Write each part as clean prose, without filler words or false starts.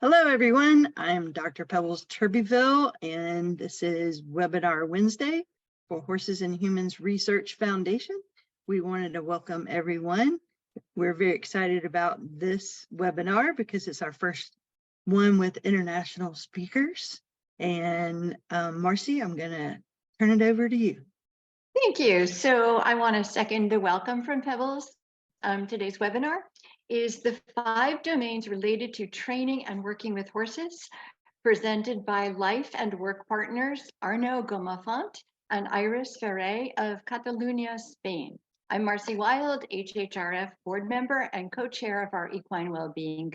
Hello, everyone. I'm Dr. Pebbles Turbyville, and this is Webinar Wednesday for Horses and Humans Research Foundation. We wanted to welcome everyone. We're very excited about this webinar because it's our first one with international speakers. And Marcy, I'm going to turn it over to you. Thank you. So I want to second the welcome from Pebbles. Today's webinar is the 5 domains related to training and working with horses, presented by life and work partners Arnau Goma-Font and Iris Ferre of Catalonia, Spain. I'm Marcy Wild, HHRF board member and co-chair of our Equine Well-being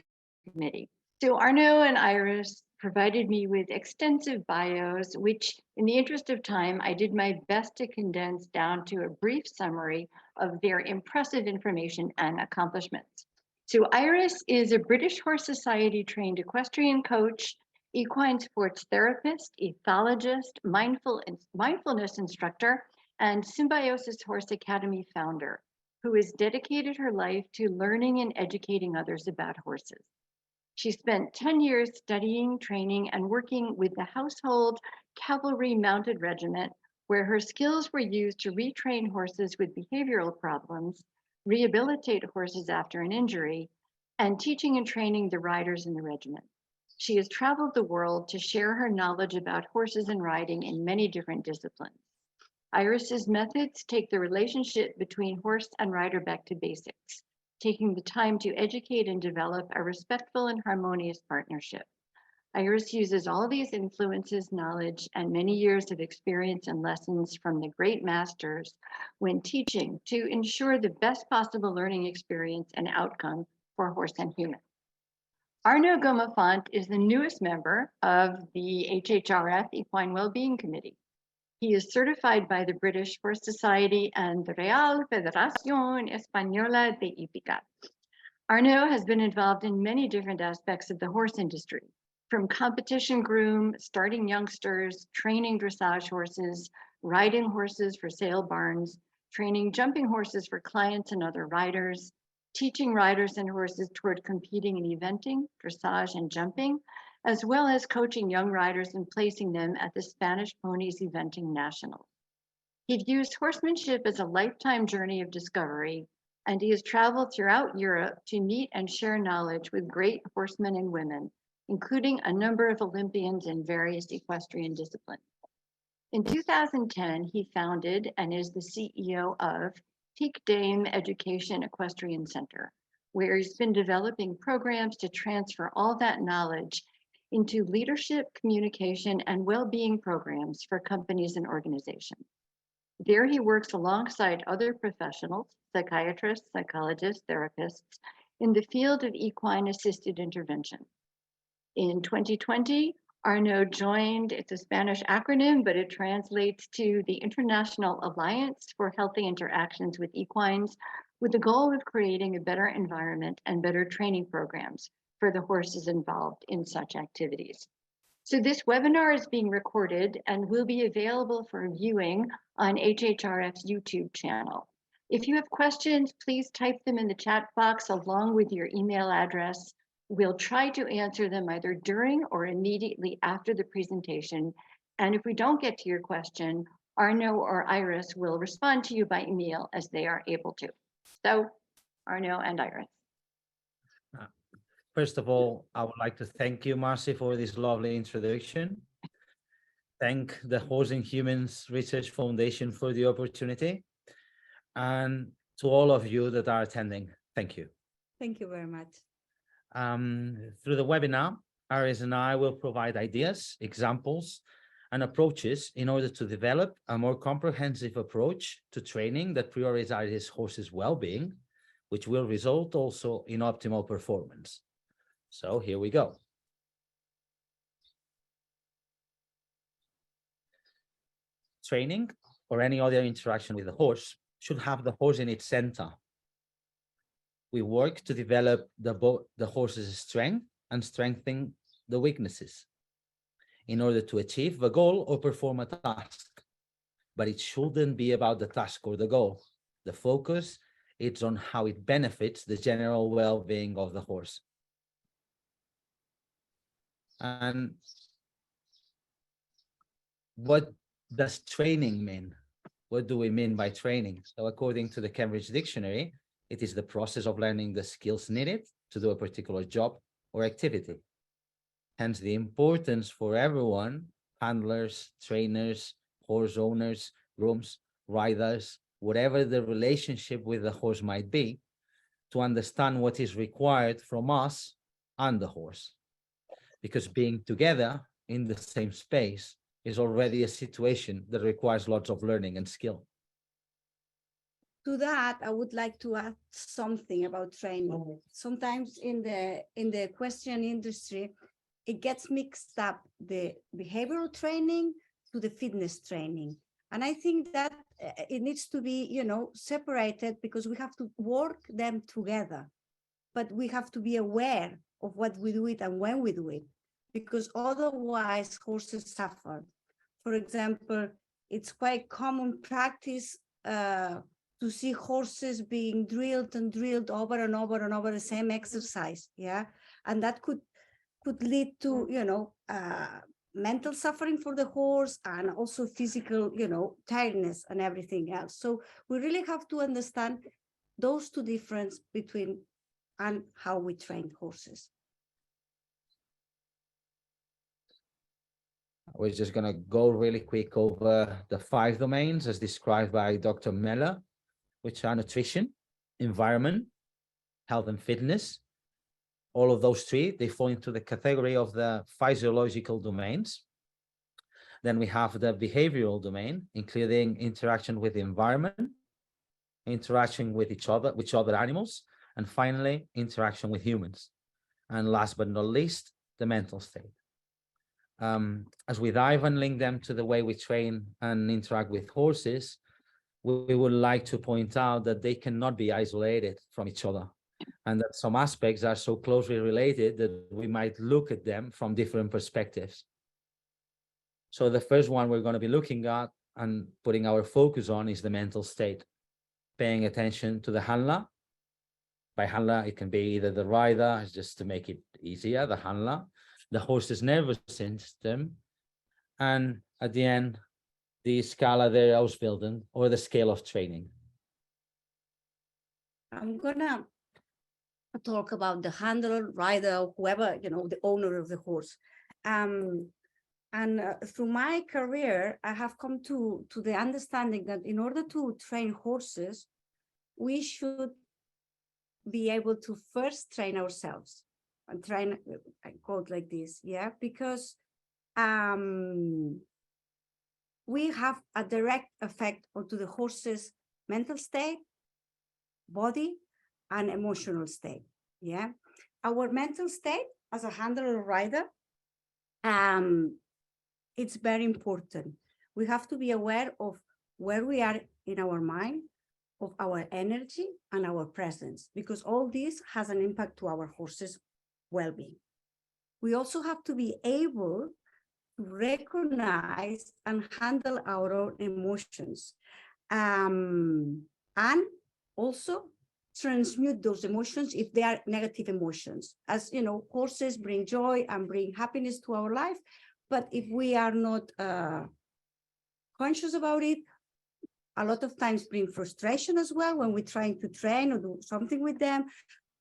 Committee. So Arnau and Iris provided me with extensive bios, which in the interest of time, I did my best to condense down to a brief summary of their impressive information and accomplishments. So Iris is a British Horse Society trained equestrian coach, equine sports therapist, ethologist, mindfulness instructor, and Symbiosis Horse Academy founder, who has dedicated her life to learning and educating others about horses. She spent 10 years studying, training, and working with the Household Cavalry Mounted Regiment, where her skills were used to retrain horses with behavioral problems, rehabilitate horses after an injury, and teaching and training the riders in the regiment. She has traveled the world to share her knowledge about horses and riding in many different disciplines. Iris's methods take the relationship between horse and rider back to basics, taking the time to educate and develop a respectful and harmonious partnership. Iris uses all these influences, knowledge, and many years of experience and lessons from the great masters when teaching to ensure the best possible learning experience and outcome for horse and human. Arnau Goma-Font is the newest member of the HHRF Equine Well-being Committee. He is certified by the British Horse Society and the Real Federación Española de Hípica. Arnau has been involved in many different aspects of the horse industry, from competition groom, starting youngsters, training dressage horses, riding horses for sale barns, training jumping horses for clients and other riders, teaching riders and horses toward competing in eventing, dressage, and jumping, as well as coaching young riders and placing them at the Spanish Ponies Eventing Nationals. He views horsemanship as a lifetime journey of discovery, and he has traveled throughout Europe to meet and share knowledge with great horsemen and women, including a number of Olympians in various equestrian disciplines. In 2010, he founded and is the CEO of Peak Dame Education Equestrian Center, where he's been developing programs to transfer all that knowledge into leadership, communication, and well-being programs for companies and organizations. There he works alongside other professionals, psychiatrists, psychologists, therapists, in the field of equine-assisted intervention. In 2020, Arnau joined, it's a Spanish acronym, but it translates to the International Alliance for Healthy Interactions with Equines, with the goal of creating a better environment and better training programs for the horses involved in such activities. So this webinar is being recorded and will be available for viewing on HHRF's YouTube channel. If you have questions, please type them in the chat box along with your email address. We'll try to answer them either during or immediately after the presentation. And if we don't get to your question, Arnau or Iris will respond to you by email as they are able to. So Arnau and Iris. First of all, I would like to thank you, Marcy, for this lovely introduction. Thank the Horse and Humans Research Foundation for the opportunity. And to all of you that are attending, thank you. Thank you very much. Through the webinar, Iris and I will provide ideas, examples, and approaches in order to develop a more comprehensive approach to training that prioritizes horses' well-being, which will result also in optimal performance. So here we go. Training or any other interaction with the horse should have the horse in its center. We work to develop the horse's strength and strengthen the weaknesses in order to achieve the goal or perform a task. But it shouldn't be about the task or the goal. The focus is on how it benefits the general well-being of the horse. And what does training mean? What do we mean by training? So according to the Cambridge Dictionary, it is the process of learning the skills needed to do a particular job or activity. Hence the importance for everyone, handlers, trainers, horse owners, grooms, riders, whatever the relationship with the horse might be, to understand what is required from us and the horse. Because being together in the same space is already a situation that requires lots of learning and skill. To that, I would like to add something about training. Sometimes in the equestrian industry, it gets mixed up, the behavioral training to the fitness training. And I think that it needs to be, separated, because we have to work them together. But we have to be aware of what we do it and when we do it, because otherwise horses suffer. For example, it's quite common practice to see horses being drilled and drilled over and over and over the same exercise, and that could lead to mental suffering for the horse, and also physical tiredness and everything else. So we really have to understand those two differences between and how we train horses. We're just going to go really quick over the 5 domains as described by Dr. Meller, which are nutrition, environment, health and fitness. All of those 3, they fall into the category of the physiological domains. Then we have the behavioral domain, including interaction with the environment, interaction with other animals, and finally, interaction with humans. And last but not least, the mental state. As we dive and link them to the way we train and interact with horses, we would like to point out that they cannot be isolated from each other, and that some aspects are so closely related that we might look at them from different perspectives. So the first one we're going to be looking at and putting our focus on is the mental state, paying attention to the handler. By handler, it can be either the rider, just to make it easier, the handler, the horse's nervous system, and at the end, the Skala der Ausbildung, or the scale of training. I'm gonna talk about the handler, rider, whoever, the owner of the horse. Through my career, I have come to the understanding that in order to train horses, we should be able to first train ourselves and train, I call it like this, because we have a direct effect onto the horse's mental state, body, and emotional state. Our mental state as a handler or rider, it's very important. We have to be aware of where we are in our mind, of our energy and our presence, because all this has an impact to our horse's well-being. We also have to be able to recognize and handle our own emotions, and also transmute those emotions if they are negative emotions. As you know, horses bring joy and bring happiness to our life, but if we are not conscious about it, a lot of times bring frustration as well when we're trying to train or do something with them,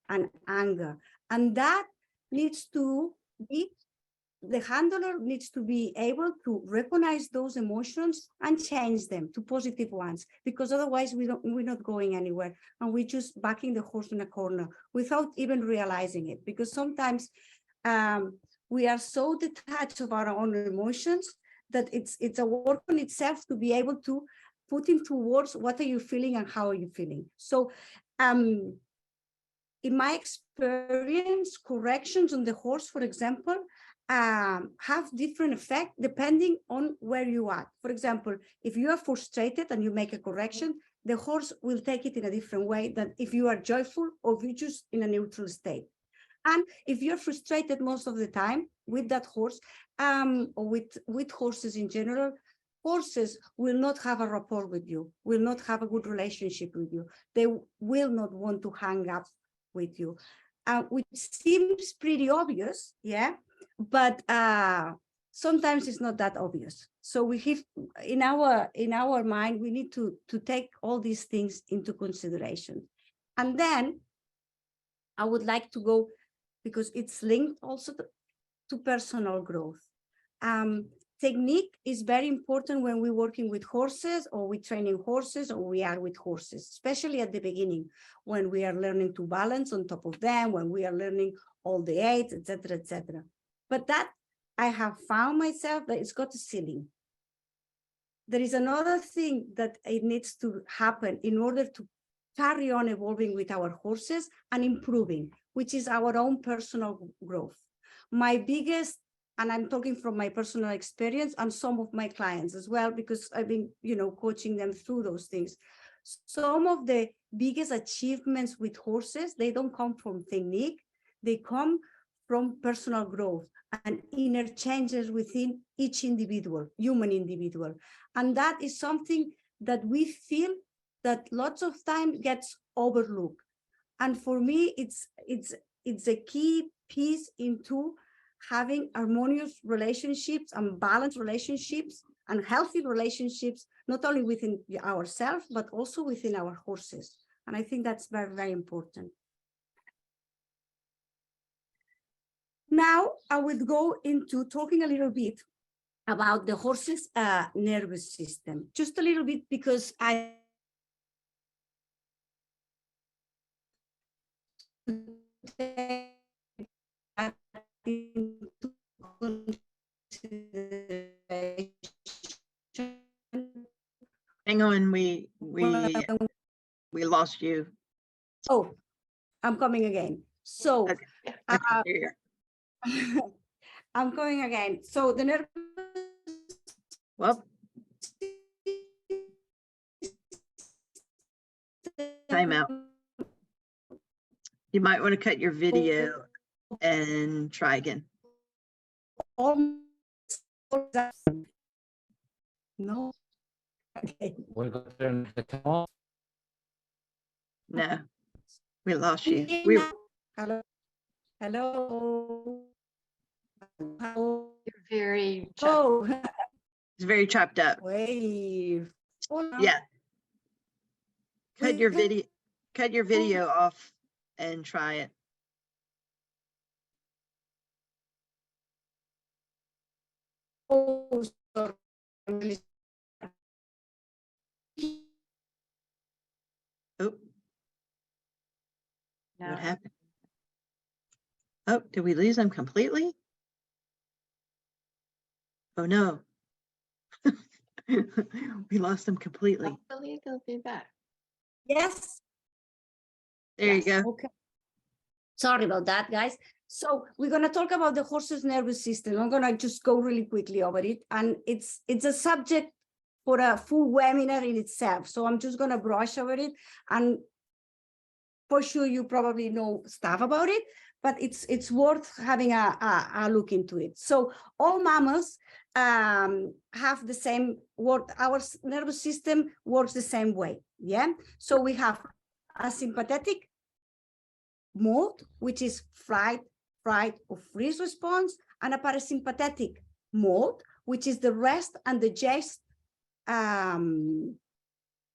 and anger. And that needs to be, the handler needs to be able to recognize those emotions and change them to positive ones, because otherwise we're not going anywhere, and we're just backing the horse in a corner without even realizing it. Because sometimes we are so detached of our own emotions that it's a work on itself to be able to put into words what are you feeling and how are you feeling. So in my experience, corrections on the horse, for example, have different effect depending on where you are. For example, if you are frustrated and you make a correction, the horse will take it in a different way than if you are joyful or if you're just in a neutral state. And if you're frustrated most of the time with that horse, or with horses in general, horses will not have a rapport with you, will not have a good relationship with you. They will not want to hang up with you, which seems pretty obvious, but sometimes it's not that obvious. So we have in our mind, we need to take all these things into consideration. And then I would like to go, because it's linked also to personal growth. Technique is very important when we're working with horses, or we're training horses, or we are with horses, especially at the beginning, when we are learning to balance on top of them, when we are learning all the aids, etc., etc. But that I have found myself that it's got a ceiling. There is another thing that it needs to happen in order to carry on evolving with our horses and improving, which is our own personal growth. My biggest, and I'm talking from my personal experience and some of my clients as well, because I've been, coaching them through those things. Some of the biggest achievements with horses, they don't come from technique, they come from personal growth and inner changes within each individual, human individual. And that is something that we feel that lots of time gets overlooked. And for me, it's a key piece into having harmonious relationships and balanced relationships and healthy relationships, not only within ourselves, but also within our horses. And I think that's very, very important. Now, I would go into talking a little bit about the horse's nervous system, just a little bit, because I Hang on, we lost you. Oh, I'm coming again. So Okay. Okay, here you are. I'm coming again. So the nervous Well, time out. You might want to cut your video and try again. No. Okay. We're going to turn the camera. No, we lost you. Hello. Hello. Hello. You're very Oh, It's very chopped up. wave. Yeah. Cut your video off and try it. Oh, sorry. Oh, No. what happened? Oh, did we lose them completely? Oh no. We lost them completely. Hopefully they'll be back. Yes. There Yes, you go. Okay. Sorry about that, guys. So we're going to talk about the horse's nervous system. I'm going to just go really quickly over it. And it's a subject for a full webinar in itself. So I'm just going to brush over it. And for sure, you probably know stuff about it, but it's worth having a look into it. So all mammals have the same work. Our nervous system works the same way. Yeah. So we have a sympathetic mode, which is flight, or freeze response, and a parasympathetic mode, which is the rest and digest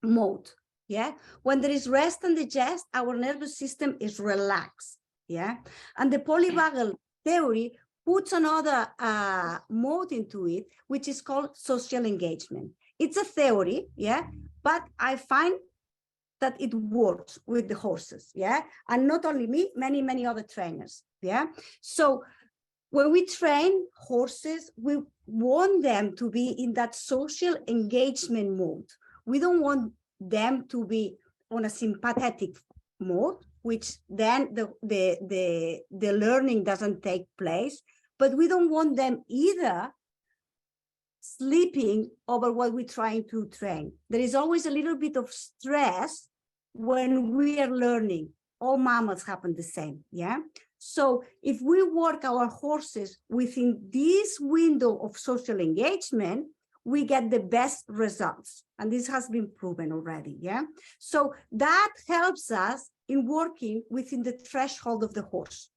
mode. Yeah, when there is rest and digest, our nervous system is relaxed. Yeah, and the polyvagal theory puts another mode into it, which is called social engagement. It's a theory, yeah, but I find that it works with the horses, yeah, and not only me, many other trainers, yeah. So when we train horses, we want them to be in that social engagement mode. We don't want them to be on a sympathetic mode, which then the learning doesn't take place, but we don't want them either sleeping over what we're trying to train. There is always a little bit of stress when we are learning. All mammals happen the same, yeah? So if we work our horses within this window of social engagement, we get the best results. And this has been proven already, yeah? So that helps us in working within the threshold of the horse.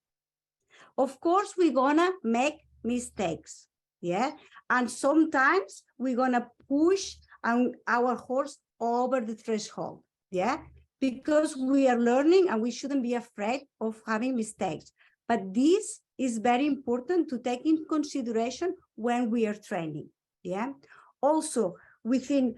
Of course, we're gonna make mistakes. Yeah. And sometimes we're going to push our horse over the threshold. Yeah. Because we are learning and we shouldn't be afraid of having mistakes. But this is very important to take in consideration when we are training. Yeah. Also, within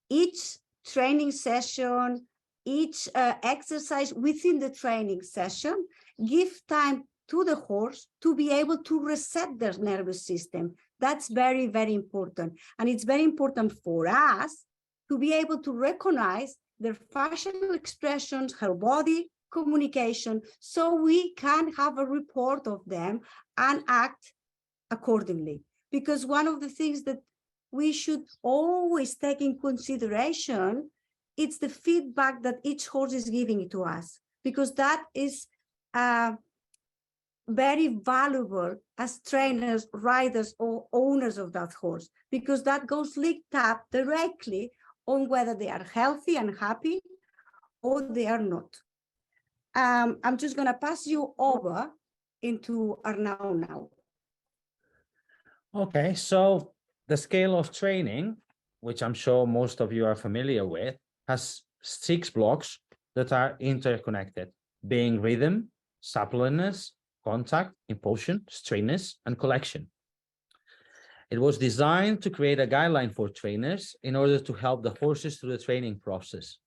each training session, each exercise within the training session, give time to the horse to be able to reset their nervous system. That's very, very important. And it's very important for us to be able to recognize their facial expressions, her body communication, so we can have a report of them and act accordingly. Because one of the things that we should always take in consideration, it's the feedback that each horse is giving to us, because that is very valuable as trainers, riders, or owners of that horse, because that goes linked up directly on whether they are healthy and happy or they are not. I'm just going to pass you over into Arnau now. Okay, so the scale of training, which I'm sure most of you are familiar with, has 6 blocks that are interconnected, being rhythm, suppleness, contact, impulsion, straightness, and collection. It was designed to create a guideline for trainers in order to help the horses through the training process.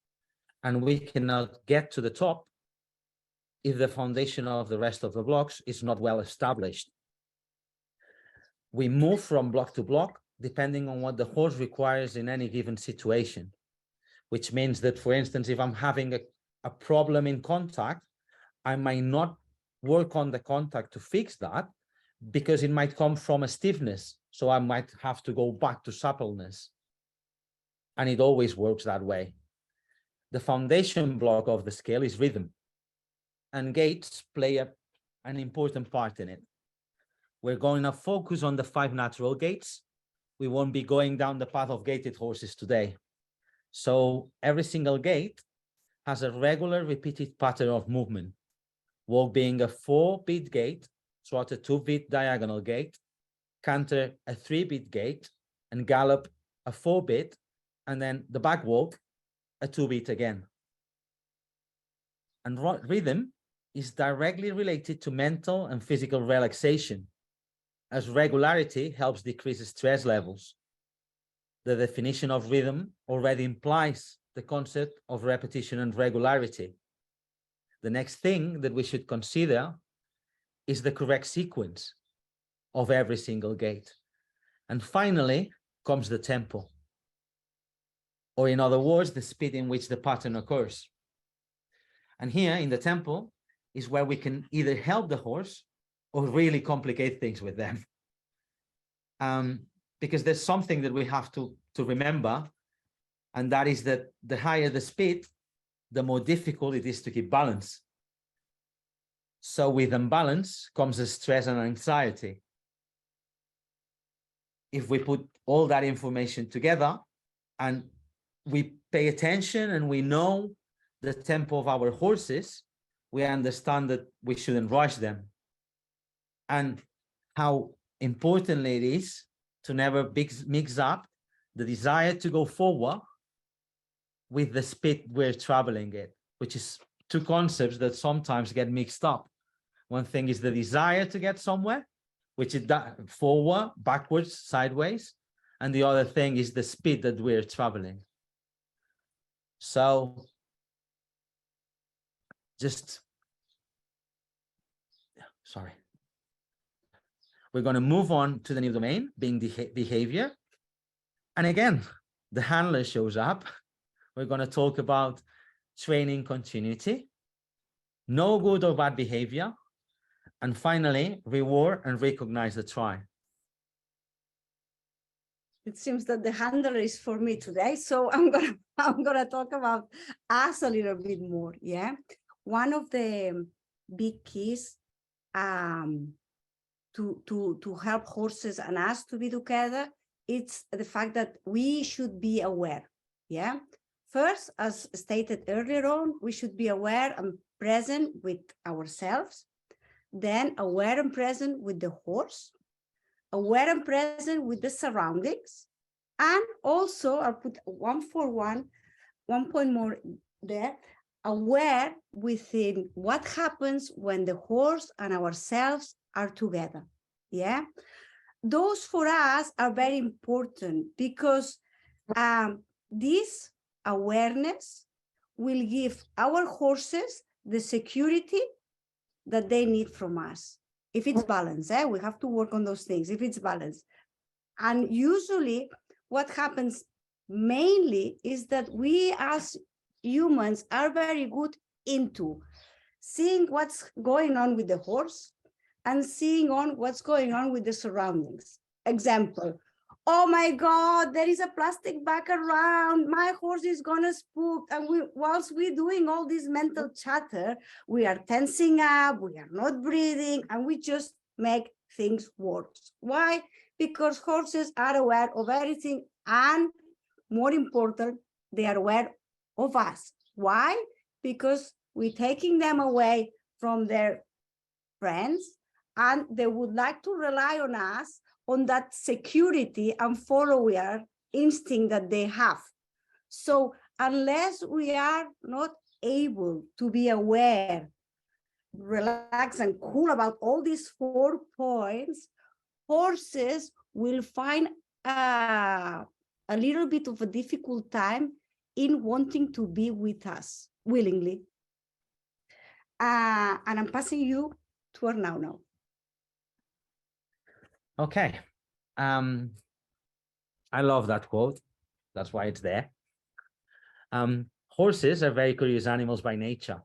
And we cannot get to the top if the foundation of the rest of the blocks is not well established. We move from block to block depending on what the horse requires in any given situation, which means that, for instance, if I'm having a problem in contact, I might not work on the contact to fix that because it might come from a stiffness. So I might have to go back to suppleness. And it always works that way. The foundation block of the scale is rhythm, and gaits play an important part in it. We're going to focus on the 5 natural gaits. We won't be going down the path of gaited horses today. So every single gait has a regular repeated pattern of movement. Walk being a 4-beat gait, trot a 2-beat diagonal gait, canter a 3-beat gait, and gallop a 4-beat, and then the back walk a 2-beat again. And rhythm is directly related to mental and physical relaxation, as regularity helps decrease stress levels. The definition of rhythm already implies the concept of repetition and regularity. The next thing that we should consider is the correct sequence of every single gait. And finally comes the tempo, or in other words, the speed in which the pattern occurs. And here in the tempo is where we can either help the horse or really complicate things with them. Because there's something that we have to remember, and that is that the higher the speed, the more difficult it is to keep balance. So with imbalance comes the stress and anxiety. If we put all that information together and we pay attention and we know the tempo of our horses, we understand that we shouldn't rush them. And how importantly it is to never mix up the desire to go forward with the speed we're traveling at, which is 2 concepts that sometimes get mixed up. One thing is the desire to get somewhere, which is that forward, backwards, sideways. And the other thing is the speed that we're traveling. So we're going to move on to the new domain, being behavior. And again, the handler shows up. We're going to talk about training continuity, no good or bad behavior, and finally, reward and recognize the try. It seems that the handler is for me today, so I'm gonna talk about us a little bit more. Yeah, one of the big keys to help horses and us to be together, it's the fact that we should be aware. Yeah, first, as stated earlier on, we should be aware and present with ourselves. then aware and present with the horse, aware and present with the surroundings, and also I'll put one point more there, aware within what happens when the horse and ourselves are together. Yeah, those for us are very important because this awareness will give our horses the security that they need from us. If it's balanced, we have to work on those things, if it's balanced. And usually what happens mainly is that we as humans are very good into seeing what's going on with the horse and seeing on what's going on with the surroundings. Example, oh my God, there is a plastic bag around, my horse is gonna spook. And whilst we're doing all this mental chatter, we are tensing up, we are not breathing, and we just make things worse. Why? Because horses are aware of everything, and more important, they are aware of us. Why? Because we're taking them away from their friends, and they would like to rely on us, on that security and follower instinct that they have. So unless we are not able to be aware, relaxed and cool about all these 4 points, horses will find a little bit of a difficult time in wanting to be with us willingly. And I'm passing you to Arnau now. Okay. I love that quote. That's why it's there. Horses are very curious animals by nature.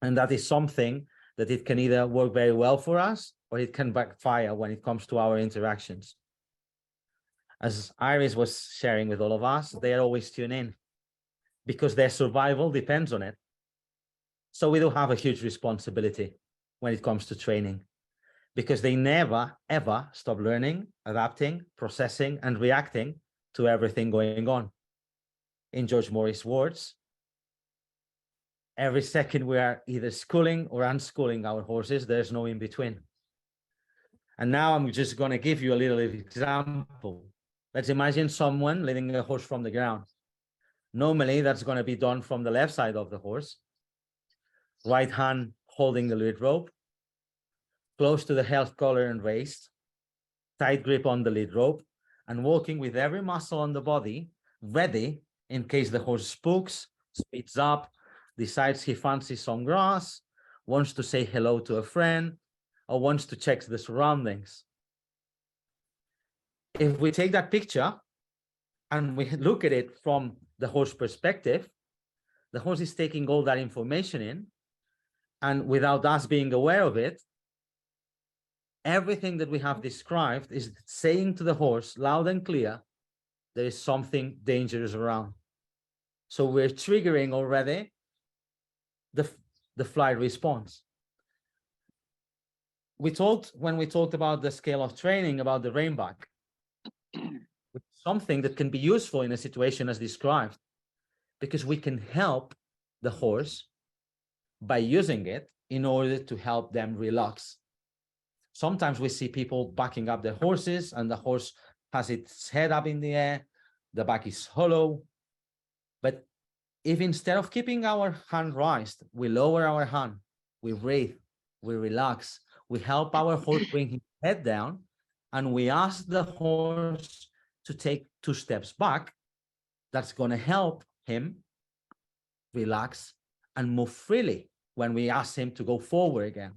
And that is something that it can either work very well for us or it can backfire when it comes to our interactions. As Iris was sharing with all of us, they are always tuned in because their survival depends on it. So we do have a huge responsibility when it comes to training, because they never, ever stop learning, adapting, processing, and reacting to everything going on. In George Morris' words, every second we are either schooling or unschooling our horses, there's no in between. And now I'm just going to give you a little example. Let's imagine someone leading a horse from the ground. Normally, that's going to be done from the left side of the horse, right hand holding the lead rope, close to the health collar and waist, tight grip on the lead rope, and walking with every muscle on the body ready in case the horse spooks, speeds up, decides he fancies some grass, wants to say hello to a friend, or wants to check the surroundings. If we take that picture and we look at it from the horse perspective, the horse is taking all that information in, and without us being aware of it, everything that we have described is saying to the horse loud and clear, there is something dangerous around. So we're triggering already the flight response. When we talked about the scale of training, about the reinback, something that can be useful in a situation as described, because we can help the horse by using it in order to help them relax. Sometimes we see people backing up their horses and the horse has its head up in the air, the back is hollow. But if instead of keeping our hand raised, we lower our hand, we breathe, we relax, we help our horse bring his head down, and we ask the horse to take 2 steps back, that's going to help him relax and move freely when we ask him to go forward again.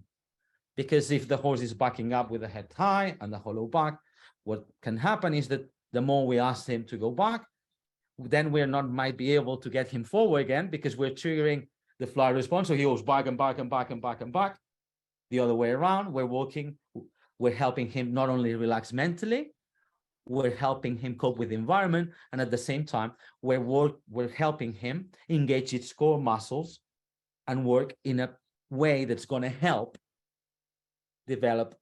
Because if the horse is backing up with the head high and the hollow back, what can happen is that the more we ask him to go back, then we're not might be able to get him forward again because we're triggering the flight response. So he goes back and back and back and back and back. The other way around, we're helping him not only relax mentally, we're helping him cope with the environment, and at the same time, we're helping him engage its core muscles and work in a way that's going to help develop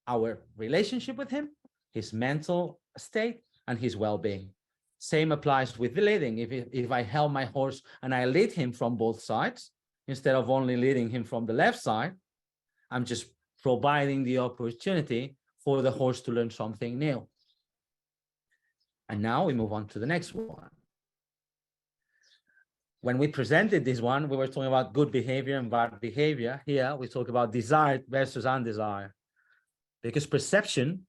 our relationship with him, his mental state, and his well-being. Same applies with the leading. If I help my horse and I lead him from both sides, instead of only leading him from the left side, I'm just providing the opportunity for the horse to learn something new. And now we move on to the next one. When we presented this one, we were talking about good behavior and bad behavior. Here, we talk about desired versus undesired, because perception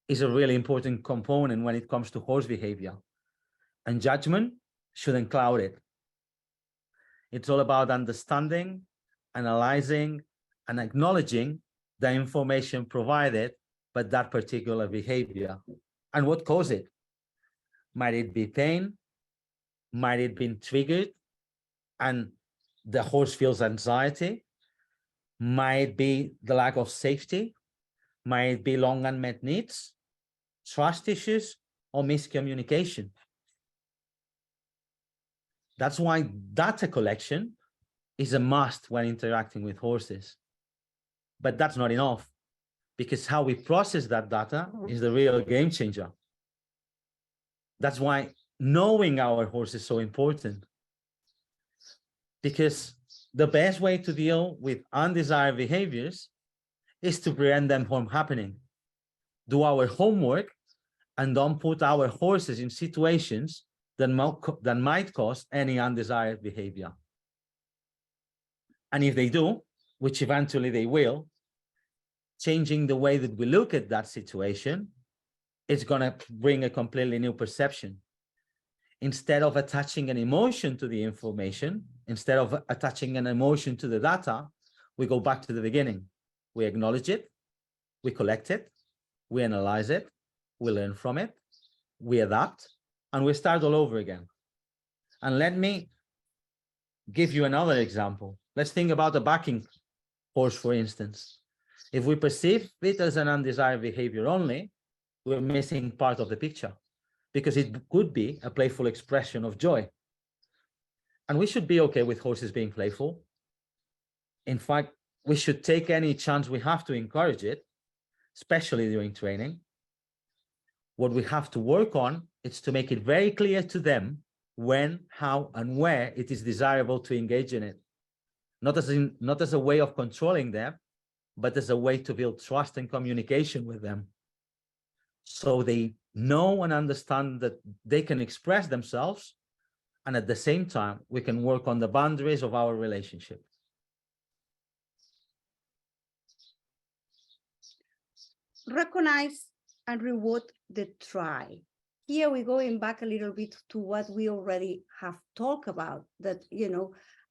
is a really important component when it comes to horse behavior, and judgment shouldn't cloud it. It's all about understanding, analyzing, and acknowledging the information provided by that particular behavior and what caused it. Might it be pain? Might it be triggered and the horse feels anxiety? Might it be the lack of safety? Might it be long unmet needs, trust issues, or miscommunication? That's why data collection is a must when interacting with horses. But that's not enough, because how we process that data is the real game changer. That's why knowing our horse is so important, because the best way to deal with undesired behaviors is to prevent them from happening. Do our homework and don't put our horses in situations that might cause any undesired behavior. And if they do, which eventually they will, changing the way that we look at that situation, it's going to bring a completely new perception. Instead of attaching an emotion to the information, instead of attaching an emotion to the data, we go back to the beginning. We acknowledge it, we collect it, we analyze it, we learn from it, we adapt, and we start all over again. And let me give you another example. Let's think about a backing horse, for instance. If we perceive it as an undesired behavior only, we're missing part of the picture, because it could be a playful expression of joy. And we should be okay with horses being playful. In fact, we should take any chance we have to encourage it, especially during training. What we have to work on is to make it very clear to them when, how, and where it is desirable to engage in it. Not as a way of controlling them, but as a way to build trust and communication with them, so they know and understand that they can express themselves, and at the same time, we can work on the boundaries of our relationship. Recognize and reward the try. Here we're going back a little bit to what we already have talked about, that,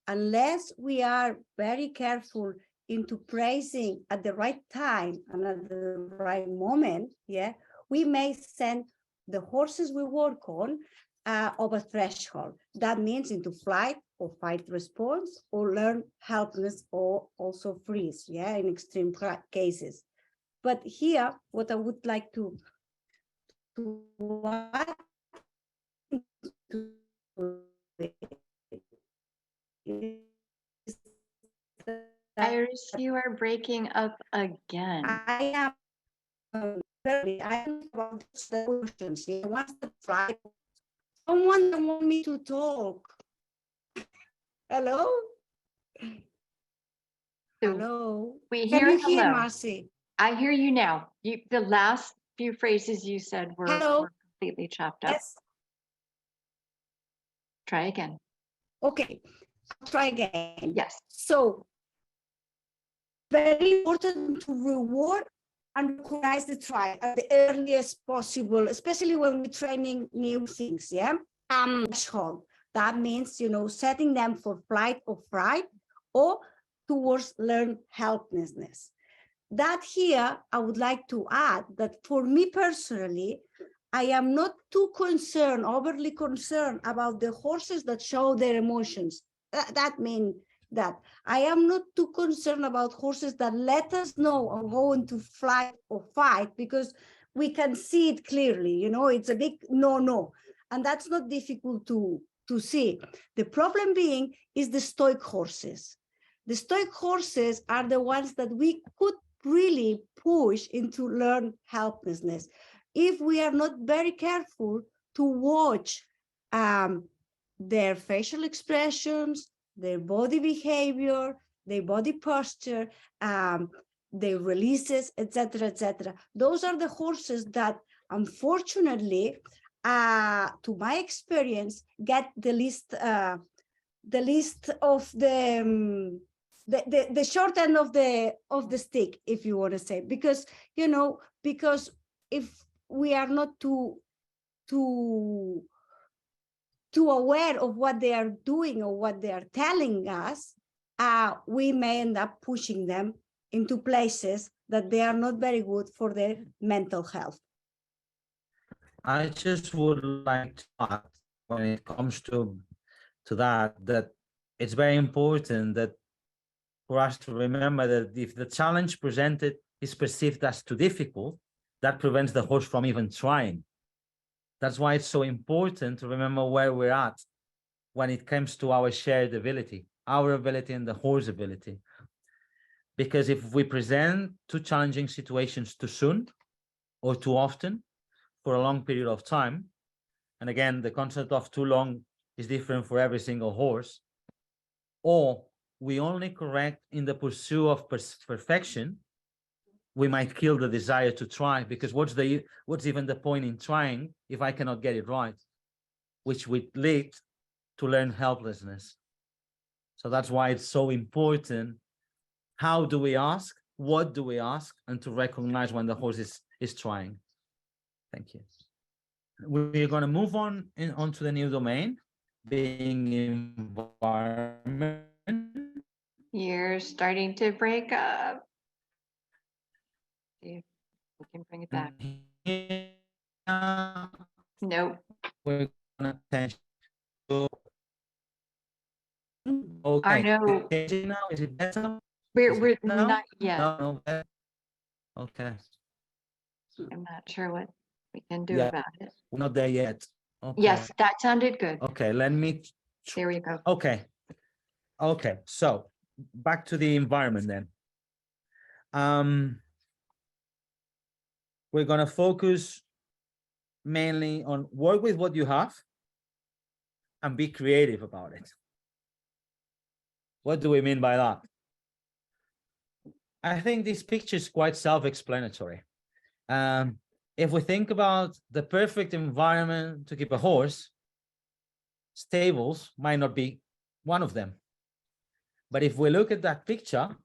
unless we are very careful into praising at the right time and at the right moment, we may send the horses we work on over threshold. That means into flight or fight response, or learn helplessness, or also freeze, in extreme cases. But here, what I would like to add is Iris, you are breaking up again. I am about the questions. Once the flight, someone don't want me to talk. Hello? Hello? We Can hear you hear, hello. Marcy? I hear you now. The last few phrases you said were completely chopped up. Yes. Try again. Okay, I'll try again. Yes. So, very important to reward and recognize the try at the earliest possible, especially when we're training new things, threshold. That means, setting them for flight or fright, or towards learned helplessness. That here, I would like to add that for me personally, I am not too overly concerned about the horses that show their emotions. That means that I am not too concerned about horses that let us know or go into flight or fight, because we can see it clearly, it's a big no. And that's not difficult to see. The problem being is the stoic horses. The stoic horses are the ones that we could really push into learned helplessness if we are not very careful to watch their facial expressions, their body behavior, their body posture, their releases, etc., etc. Those are the horses that, unfortunately, to my experience, get the least of the short end of the stick, if you want to say, because because if we are not too aware of what they are doing or what they are telling us, we may end up pushing them into places that they are not very good for their mental health. I just would like to add, when it comes to that it's very important that for us to remember that if the challenge presented is perceived as too difficult, that prevents the horse from even trying. That's why it's so important to remember where we're at when it comes to our shared ability, our ability and the horse ability. Because if we present too challenging situations too soon or too often for a long period of time, and again, the concept of too long is different for every single horse, or we only correct in the pursuit of perfection, we might kill the desire to try, because what's even the point in trying if I cannot get it right, which would lead to learn helplessness. So that's why it's so important. How do we ask? What do we ask? And to recognize when the horse is trying. Thank you. We're going to move onto the new domain, being environment. You're starting to break up. See if we can bring it back. Nope. We're going to change to. Okay. Arnau, Now, is it better? we're now? not yet. No, better. Okay. I'm not sure what we can do Yeah. about it. We're not there yet. Okay. Yes, that sounded good. Okay, let me. There we go. Okay. Okay, so back to the environment then. We're going to focus mainly on work with what you have and be creative about it. What do we mean by that? I think this picture is quite self-explanatory. If we think about the perfect environment to keep a horse, stables might not be one of them. But if we look at that picture,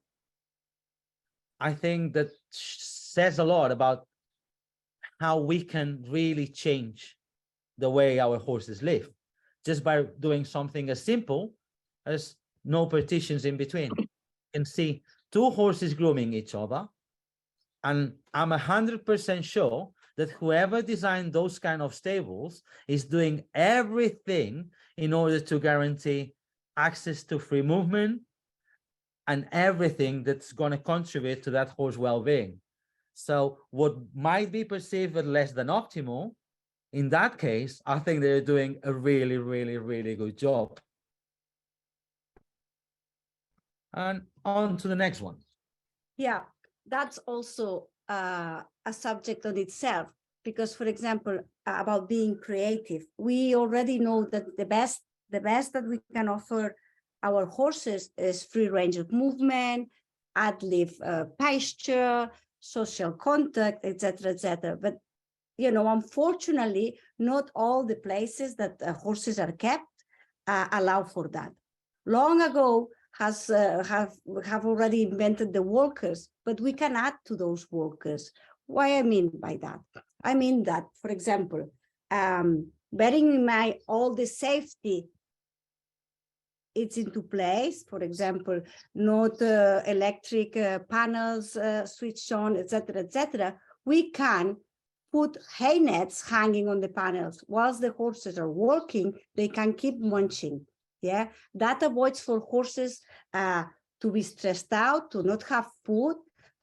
I think that says a lot about how we can really change the way our horses live, just by doing something as simple as no partitions in between. You can see two horses grooming each other, and I'm 100% sure that whoever designed those kind of stables is doing everything in order to guarantee access to free movement and everything that's going to contribute to that horse well-being. So what might be perceived as less than optimal, in that case, I think they're doing a really, really, really good job. And on to the next one. Yeah, that's also a subject on itself, because, for example, about being creative, we already know that the best that we can offer our horses is free range of movement, ad-lib pasture, social contact, etc., etc. But unfortunately, not all the places that horses are kept allow for that. Long ago, have already invented the walkers, but we can add to those walkers. What I mean by that? I mean that, for example, bearing in mind all the safety it's into place, for example, not electric panels switched on, etc., etc., we can put hay nets hanging on the panels. Whilst the horses are walking, they can keep munching. Yeah, that avoids for horses to be stressed out, to not have food,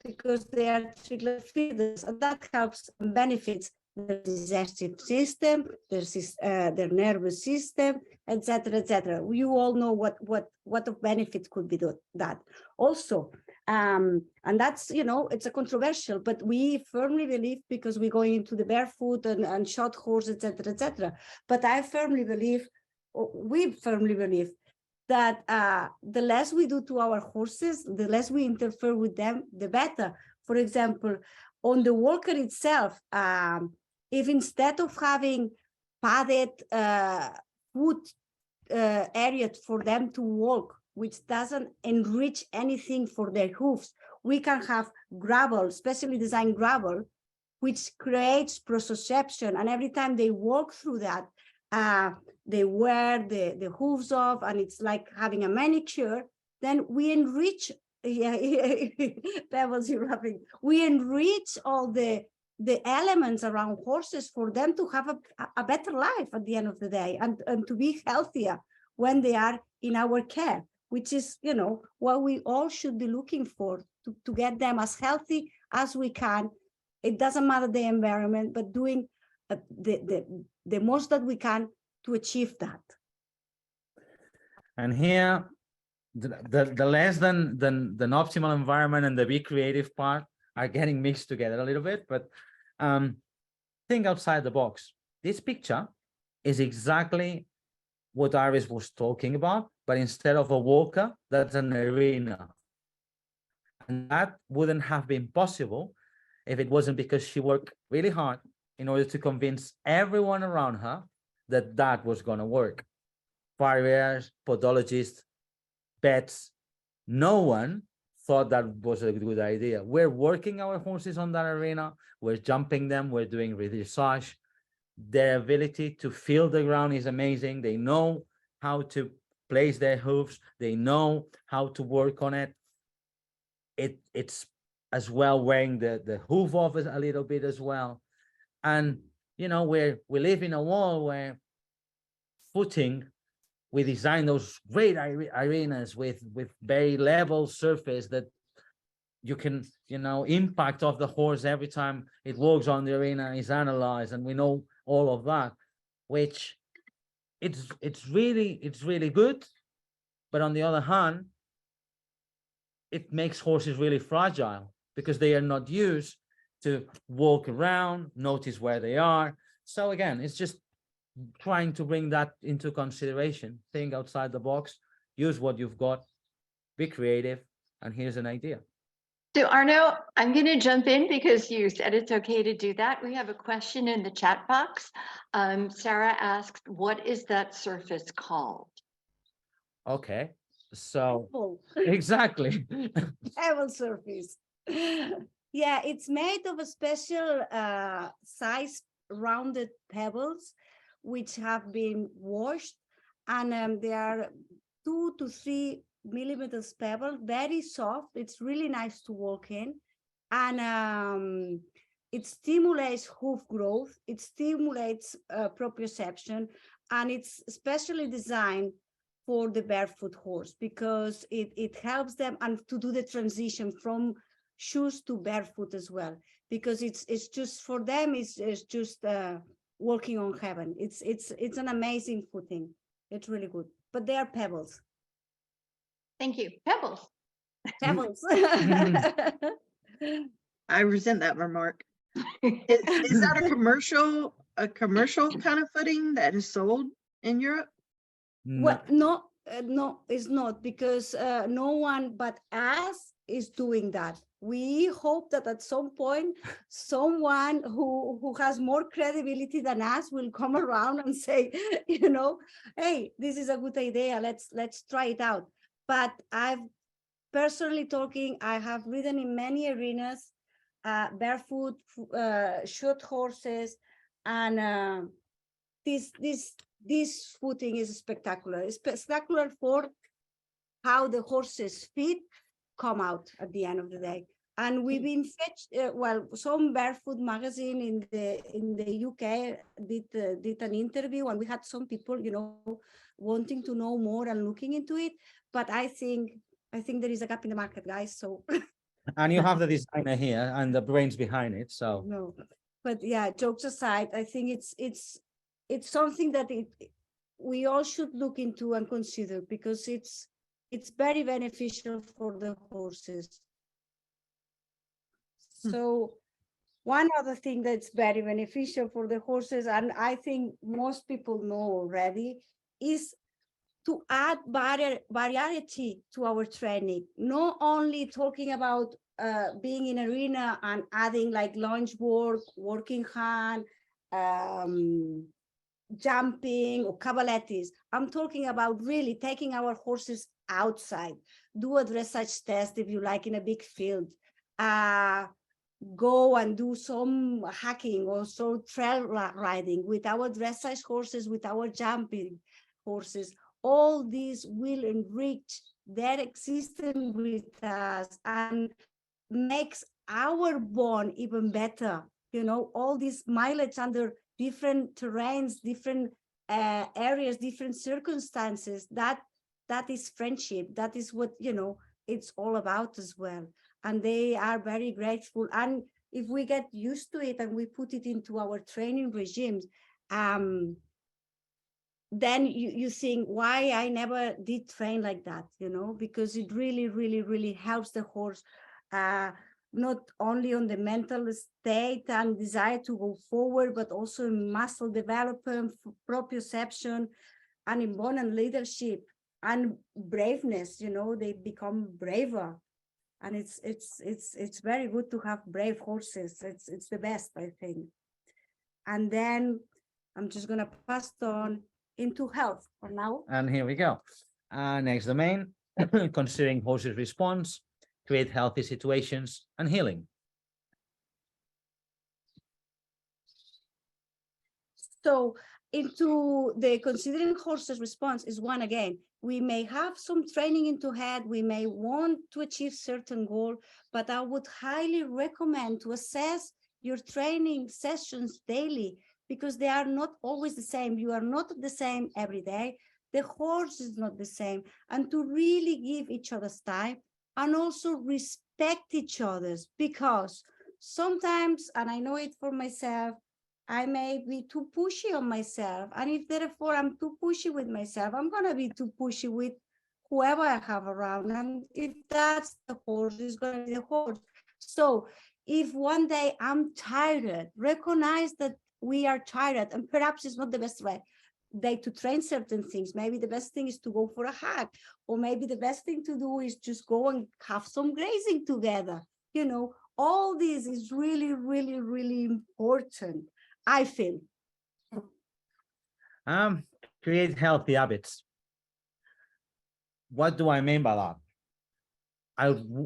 because they are trigger feeders, and that helps and benefits their digestive system, their nervous system, etc., etc. You all know what of benefit could be that. Also, and that's, it's a controversial, but we firmly believe, because we're going into the barefoot and short horse, etc., etc. But we firmly believe that the less we do to our horses, the less we interfere with them, the better. For example, on the walker itself, if instead of having padded foot area for them to walk, which doesn't enrich anything for their hoofs, we can have gravel, specially designed gravel, which creates proprioception. And every time they walk through that, they wear the hooves off, and it's like having a manicure. Then we enrich, Pebbles, you're laughing. We enrich all the elements around horses for them to have a better life at the end of the day, and to be healthier when they are in our care, which is, you know, what we all should be looking for, to get them as healthy as we can. It doesn't matter the environment, but doing the most that we can to achieve that. And here, the less than optimal environment and the be creative part are getting mixed together a little bit, but think outside the box. This picture is exactly what Iris was talking about, but instead of a walker, that's an arena. And that wouldn't have been possible if it wasn't because she worked really hard in order to convince everyone around her that that was going to work. Farriers, podologists, vets, no one thought that was a good idea. We're working our horses on that arena. We're jumping them. We're doing dressage. Their ability to feel the ground is amazing. They know how to place their hooves. They know how to work on it. It's as well wearing the hoof off a little bit as well. And, you know, we live in a world where footing, we design those great arenas with very level surface that you can, you know, impact of the horse every time it walks on the arena is analyzed, and we know all of that, which it's really good. But on the other hand, it makes horses really fragile because they are not used to walk around, notice where they are. So again, it's just trying to bring that into consideration, think outside the box, use what you've got, be creative, and here's an idea. So Arnau, I'm going to jump in because you said it's okay to do that. We have a question in the chat box. Sarah asked, what is that surface called? Okay, so exactly. Pebble surface. Yeah, it's made of a special size rounded pebbles, which have been washed, and they are 2 to 3 millimeters pebble, very soft. It's really nice to walk in, and it stimulates hoof growth. It stimulates proprioception, and it's specially designed for the barefoot horse because it helps them and to do the transition from shoes to barefoot as well, because it's just for them, it's just walking on heaven. It's an amazing footing. It's really good, but they are pebbles. Thank you. Pebbles. Pebbles. I resent that remark. Is that a commercial kind of footing that is sold in Europe? Well, no, it's not, because no one but us is doing that. We hope that at some point, someone who has more credibility than us will come around and say, you know, hey, this is a good idea. Let's try it out. But I've personally talking, I have ridden in many arenas, barefoot, short horses, and this footing is spectacular. It's spectacular for how the horses' feet come out at the end of the day. And we've been fetched, well, some barefoot magazine in the UK did an interview, and we had some people, you know, wanting to know more and looking into it. But I think there is a gap in the market, guys. So. And you have the designer here and the brains behind it. So No, but yeah, jokes aside, I think it's something that we all should look into and consider, because it's very beneficial for the horses. So one other thing that's very beneficial for the horses, and I think most people know already, is to add variety to our training, not only talking about being in arena and adding like lunge work, working hand, jumping or cavalettes. I'm talking about really taking our horses outside, do a dressage test if you like in a big field, go and do some hacking or so trail riding with our dressage horses, with our jumping horses. All these will enrich their existence with us and makes our bond even better. You know, all this mileage under different terrains, different areas, different circumstances, that is friendship. That is what, you know, it's all about as well. And they are very grateful. And if we get used to it and we put it into our training regimes, then you think, why I never did train like that, you know, because it really, really, really helps the horse, not only on the mental state and desire to go forward, but also in muscle development, proprioception, and in bond and leadership and braveness. You know, they become braver, and it's very good to have brave horses. It's the best, I think. And then I'm just gonna pass on into health for now. And here we go. Next domain, considering horses' response, create healthy situations, and healing. So into the considering horses' response is one again. We may have some training into head, we may want to achieve certain goal, but I would highly recommend to assess your training sessions daily, because they are not always the same. You are not the same every day. The horse is not the same. And to really give each other's time and also respect each other's, because sometimes, and I know it for myself, I may be too pushy on myself. And if therefore I'm too pushy with myself, I'm going to be too pushy with whoever I have around. And if that's the horse, it's going to be the horse. So if one day I'm tired, recognize that we are tired, and perhaps it's not the best day to train certain things. Maybe the best thing is to go for a hike, or maybe the best thing to do is just go and have some grazing together. You know, all this is really, really, really important, I feel. Create healthy habits. What do I mean by that?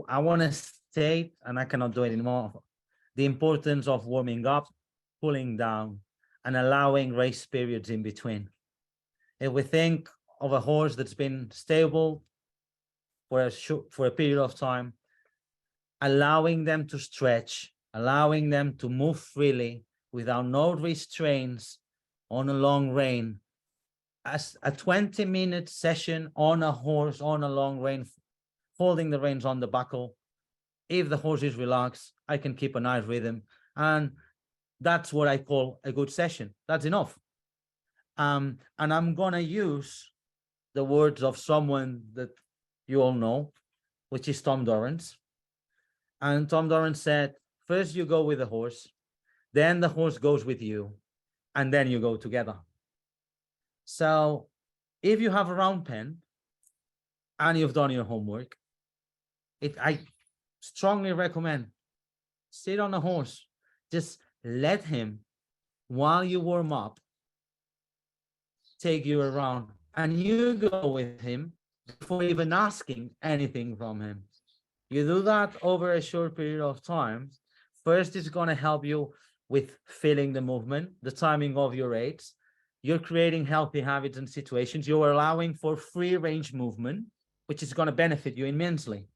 I want to state, and I cannot do it anymore, the importance of warming up, cooling down, and allowing race periods in between. If we think of a horse that's been stable for a period of time, allowing them to stretch, allowing them to move freely without no restraints on a long rein. As a 20-minute session on a horse on a long rein, holding the reins on the buckle. If the horse is relaxed, I can keep a nice rhythm, and that's what I call a good session. That's enough. And I'm gonna use the words of someone that you all know, which is Tom Dorrance. And Tom Dorrance said, first you go with the horse, then the horse goes with you, and then you go together. So if you have a round pen and you've done your homework, I strongly recommend sit on a horse, just let him, while you warm up, take you around, and you go with him before even asking anything from him. You do that over a short period of time. First, it's going to help you with feeling the movement, the timing of your aids. You're creating healthy habits and situations. You're allowing for free range movement, which is going to benefit you immensely.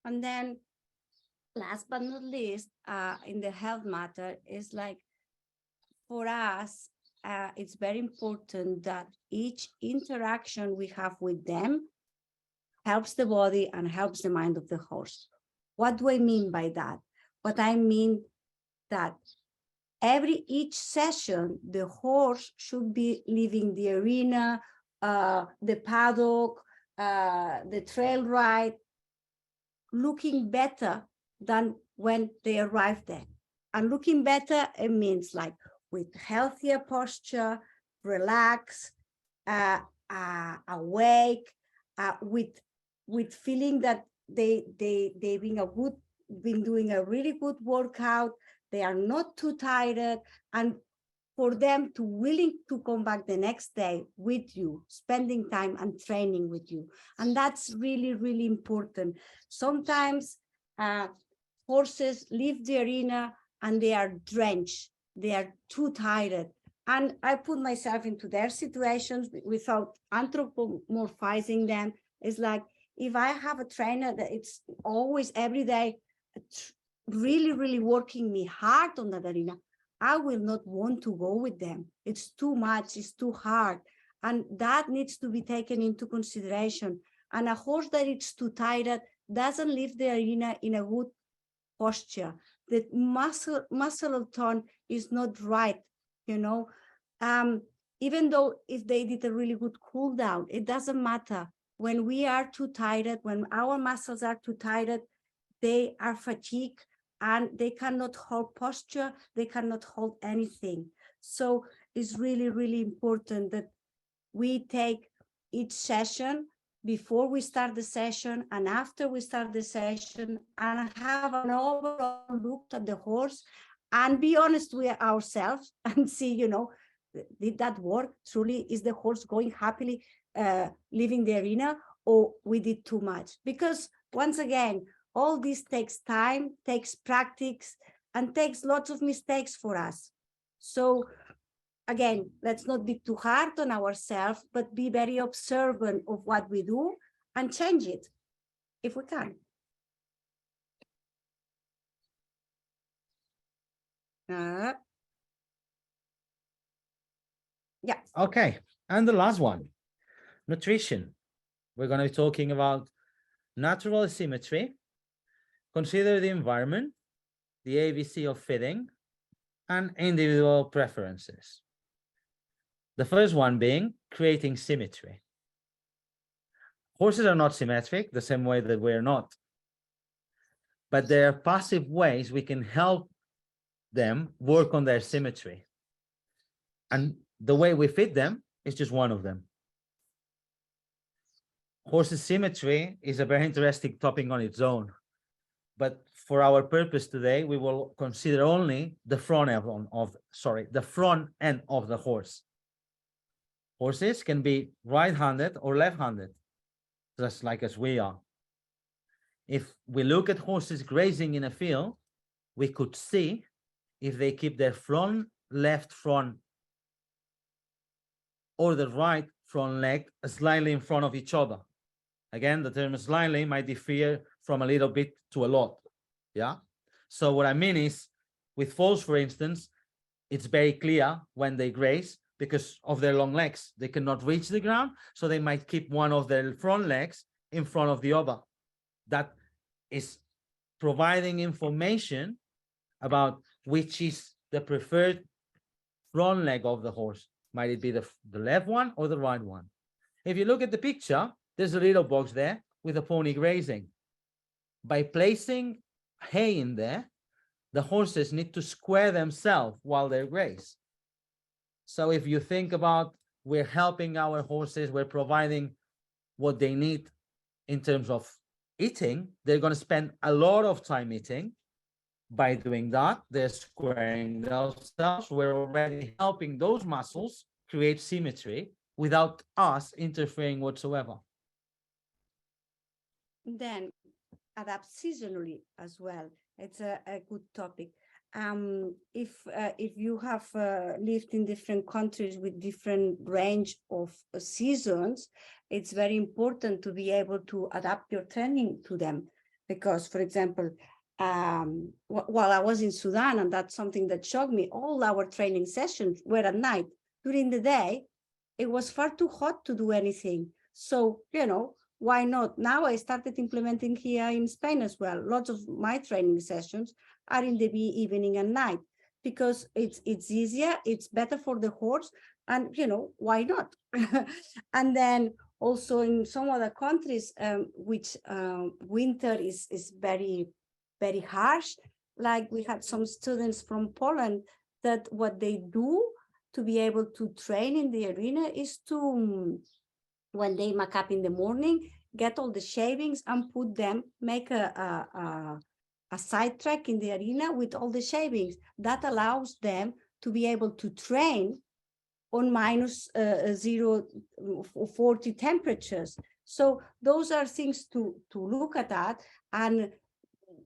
And then last but not least, in the health matter, is like, for us, it's very important that each interaction we have with them helps the body and helps the mind of the horse. What do I mean by that? What I mean that each session, the horse should be leaving the arena, the paddock, the trail ride, looking better than when they arrived there. And looking better, it means like with healthier posture, relaxed, awake, with feeling that they've been doing a really good workout. They are not too tired, and for them to willing to come back the next day with you, spending time and training with you. And that's really, really important. Sometimes horses leave the arena and they are drenched. They are too tired. And I put myself into their situations without anthropomorphizing them. It's like, if I have a trainer that it's always every day really, really working me hard on that arena, I will not want to go with them. It's too much, it's too hard. And that needs to be taken into consideration. And a horse that is too tired doesn't leave the arena in a good posture. The muscle tone is not right, you know. Even though if they did a really good cool down, it doesn't matter. When we are too tired, when our muscles are too tired, they are fatigued, and they cannot hold posture, they cannot hold anything. So it's really, really important that we take each session before we start the session and after we start the session, and have an overall look at the horse and be honest with ourselves and see, you know, did that work? Truly, is the horse going happily leaving the arena, or we did too much? Because once again, all this takes time, takes practice, and takes lots of mistakes for us. So again, let's not be too hard on ourselves, but be very observant of what we do and change it if we can. Yeah. Okay, and the last one, nutrition. We're going to be talking about natural symmetry, consider the environment, the ABC of feeding, and individual preferences. The first one being creating symmetry. Horses are not symmetric the same way that we're not, but there are passive ways we can help them work on their symmetry. And the way we feed them is just one of them. Horses symmetry is a very interesting topic on its own, but for our purpose today, we will consider only the front end of the horse. Horses can be right-handed or left-handed, just like as we are. If we look at horses grazing in a field, we could see if they keep their left front or the right front leg slightly in front of each other. Again, the term slightly might differ from a little bit to a lot. Yeah. So what I mean is, with foals, for instance, it's very clear when they graze because of their long legs. They cannot reach the ground, so they might keep one of their front legs in front of the other. That is providing information about which is the preferred front leg of the horse. Might it be the left one or the right one? If you look at the picture, there's a little box there with a pony grazing. By placing hay in there, the horses need to square themselves while they graze. So if you think about, we're helping our horses, we're providing what they need in terms of eating, they're going to spend a lot of time eating. By doing that, they're squaring themselves. We're already helping those muscles create symmetry without us interfering whatsoever. Then adapt seasonally as well. It's a good topic. If you have lived in different countries with different range of seasons, it's very important to be able to adapt your training to them. Because, for example, while I was in Sudan, and that's something that shocked me, all our training sessions were at night. During the day, it was far too hot to do anything. So, you know, why not? Now I started implementing here in Spain as well. Lots of my training sessions are in the evening and night because it's easier, it's better for the horse, and you know, why not? And then also in some other countries, which winter is very, very harsh. Like we had some students from Poland that what they do to be able to train in the arena is to, when they muck up in the morning, get all the shavings and put them, make a side track in the arena with all the shavings. That allows them to be able to train on minus 40 temperatures. So those are things to look at that. And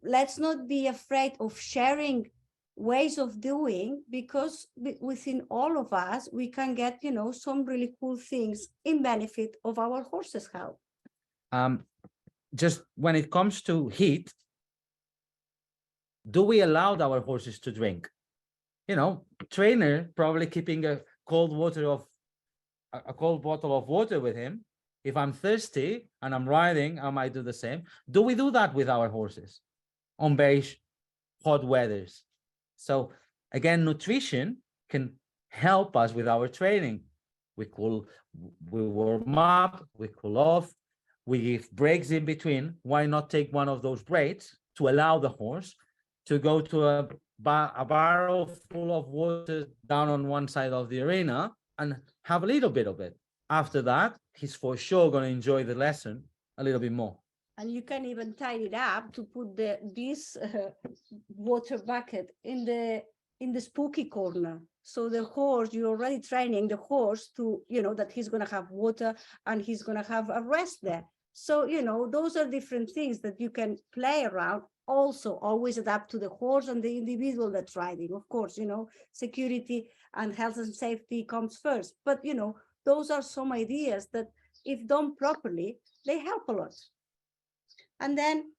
let's not be afraid of sharing ways of doing, because within all of us, we can get, you know, some really cool things in benefit of our horses' health. Just when it comes to heat, do we allow our horses to drink? You know, trainer probably keeping a cold bottle of water with him. If I'm thirsty and I'm riding, I might do the same. Do we do that with our horses on very hot weathers? So again, nutrition can help us with our training. We warm up, we cool off, we give breaks in between. Why not take one of those breaks to allow the horse to go to a barrel full of water down on one side of the arena and have a little bit of it. After that, he's for sure going to enjoy the lesson a little bit more. And you can even tie it up to put this water bucket in the spooky corner. So the horse, you're already training the horse to, you know, that he's going to have water and he's going to have a rest there. So, you know, those are different things that you can play around. Also, always adapt to the horse and the individual that's riding. Of course, you know, security and health and safety comes first. But, you know, those are some ideas that, if done properly, they help a lot. And then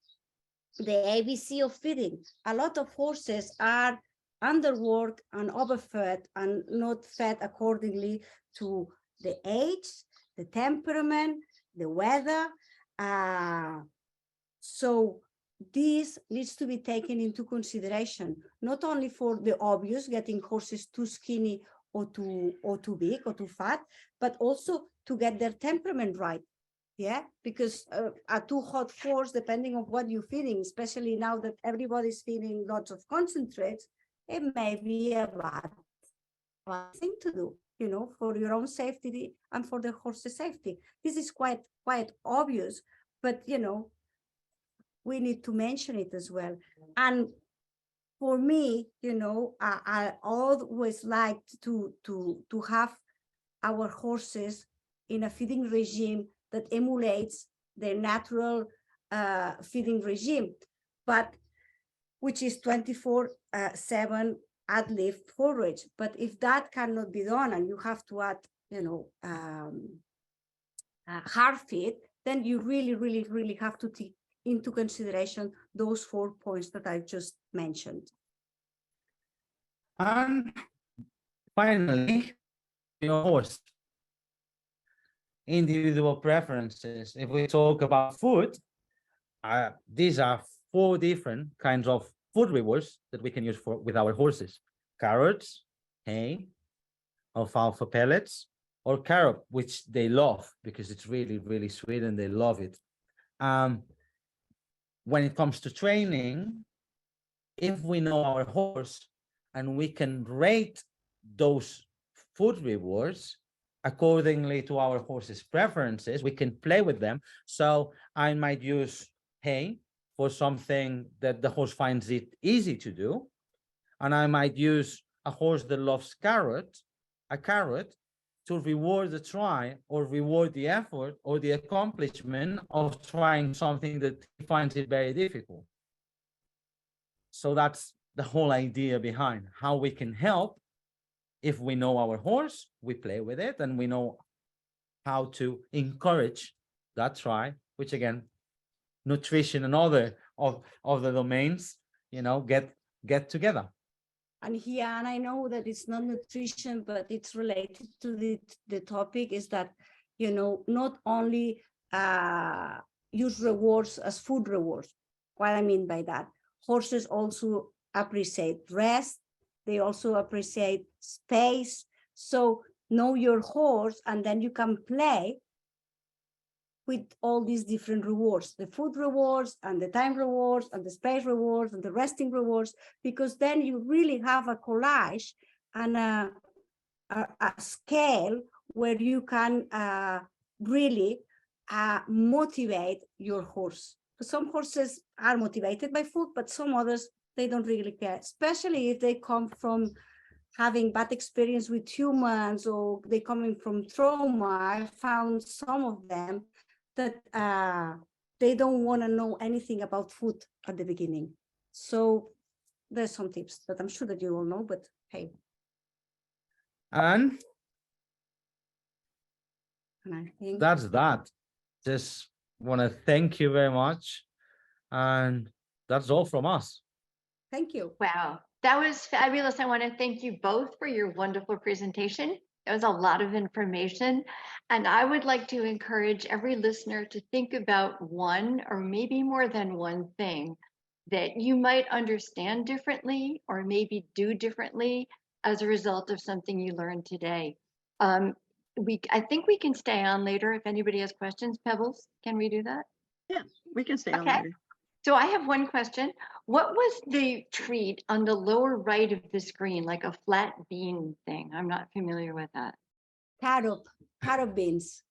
the ABC of feeding. A lot of horses are underworked and overfed and not fed accordingly to the age, the temperament, the weather. So this needs to be taken into consideration, not only for the obvious, getting horses too skinny or too big or too fat, but also to get their temperament right. Yeah, because a too hot horse, depending on what you're feeding, especially now that everybody's feeding lots of concentrates, it may be a bad thing to do, you know, for your own safety and for the horse's safety. This is quite obvious, but, you know, we need to mention it as well. And for me, you know, I always liked to have our horses in a feeding regime that emulates their natural feeding regime, but which is 24/7 ad-lift forage. But if that cannot be done and you have to add, you know, hard feed, then you really have to take into consideration those 4 points that I've just mentioned. And finally, your horse. Individual preferences. If we talk about food, these are 4 different kinds of food rewards that we can use with our horses: carrots, hay, alfalfa pellets, or carob, which they love because it's really sweet and they love it. When it comes to training, if we know our horse and we can rate those food rewards accordingly to our horse's preferences, we can play with them. So I might use hay for something that the horse finds it easy to do. And I might use a horse that loves a carrot to reward the try or reward the effort or the accomplishment of trying something that he finds it very difficult. So that's the whole idea behind how we can help. If we know our horse, we play with it and we know how to encourage that try, which again, nutrition and other of the domains, you know, get together. And here, and I know that it's not nutrition, but it's related to the topic, is that, you know, not only use rewards as food rewards. What I mean by that, horses also appreciate rest. They also appreciate space. So know your horse, and then you can play with all these different rewards, the food rewards and the time rewards and the space rewards and the resting rewards, because then you really have a collage and a scale where you can really motivate your horse. Some horses are motivated by food, but some others, they don't really care, especially if they come from having bad experience with humans or they coming from trauma. I found some of them that they don't want to know anything about food at the beginning. So there's some tips that I'm sure that you all know, but hey. And And I think that's that. Just want to thank you very much. And that's all from us. thank you. Wow, that was fabulous. I want to thank you both for your wonderful presentation. It was a lot of information. And I would like to encourage every listener to think about one or maybe more than one thing that you might understand differently or maybe do differently as a result of something you learned today. I think we can stay on later if anybody has questions. Pebbles, can we do that? Yeah, we can stay on Okay. later. So I have one question. What was the treat on the lower right of the screen, like a flat bean thing? I'm not familiar with that. Carob beans.